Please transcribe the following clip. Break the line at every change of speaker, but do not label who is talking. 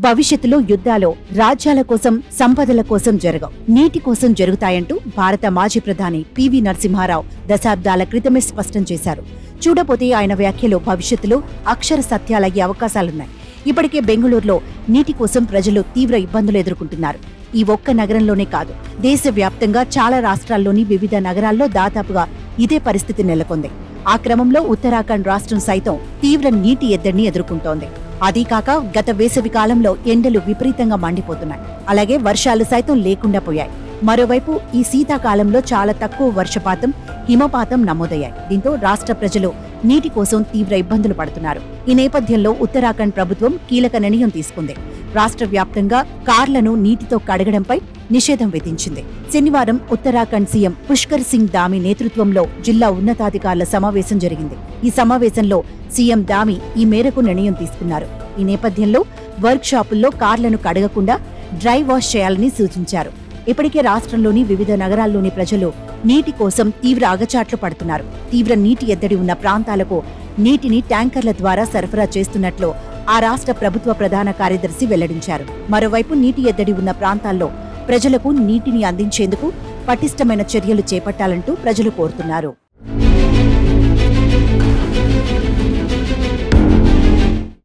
భవిష్యత్తులో యుద్ధాలు రాజ్యాల కోసం, సంపదల కోసం జరగవు, నీటి కోసం జరుగుతాయంటూ భారత మాజీ ప్రధాని పివి నరసింహారావు దశాబ్దాల క్రితమే స్పష్టం చేశారు. చూడపోతే ఆయన వ్యాఖ్యలు భవిష్యత్తులో అక్షర సత్యాలయ్యే అవకాశాలున్నాయి. ఇప్పటికే బెంగళూరులో నీటి కోసం ప్రజలు తీవ్ర ఇబ్బందులు ఎదుర్కొంటున్నారు. ఈ ఒక్క నగరంలోనే కాదు, దేశవ్యాప్తంగా చాలా రాష్ట్రాల్లోని వివిధ నగరాల్లో దాదాపుగా ఇదే పరిస్థితి నెలకొంది. ఆ క్రమంలో ఉత్తరాఖండ్ రాష్ట్రం సైతం తీవ్ర నీటి ఎద్దడిని ఎదుర్కొంటోంది. అదీకాక గత వేసవి కాలంలో ఎండలు విపరీతంగా మండిపోతున్నాయి. అలాగే వర్షాలు సైతం లేకుండా పోయాయి. మరోవైపు ఈ శీతాకాలంలో చాలా తక్కువ వర్షపాతం, హిమపాతం నమోదయ్యాయి. దీంతో రాష్ట్ర ప్రజలు నీటి కోసం తీవ్ర ఇబ్బందులు పడుతున్నారు. ఈ నేపథ్యంలో ఉత్తరాఖండ్ ప్రభుత్వం కీలక నిర్ణయం తీసుకుంది. రాష్ట్ర వ్యాప్తంగా కార్లను నీటితో కడగడంపై నిషేధం విధించింది. శనివారం ఉత్తరాఖండ్ సీఎం పుష్కర్ సింగ్ ధామి నేతృత్వంలో జిల్లా ఉన్నతాధికారుల సమావేశం జరిగింది. ఈ సమావేశంలో సీఎం ధామి ఈ మేరకు నిర్ణయం తీసుకున్నారు. ఈ నేపథ్యంలో వర్క్ షాపుల్లో కార్లను కడగకుండా డ్రై వాష్ చేయాలని సూచించారు. ఇప్పటికే రాష్ట్రంలోని వివిధ నగరాల్లోని ప్రజలు నీటి కోసం తీవ్ర అగచాట్లు పడుతున్నారు. తీవ్ర నీటి ఎద్దడి ఉన్న ప్రాంతాలకు నీటిని ట్యాంకర్ల ద్వారా సరఫరా చేస్తున్నట్లు ఆ రాష్ట్ర ప్రభుత్వ ప్రధాన కార్యదర్శి వెల్లడించారు. మరోవైపు నీటి ఎద్దడి ఉన్న ప్రాంతాల్లో ప్రజలకు నీటిని అందించేందుకు పటిష్టమైన చర్యలు చేపట్టాలంటూ ప్రజలు కోరుతున్నారు.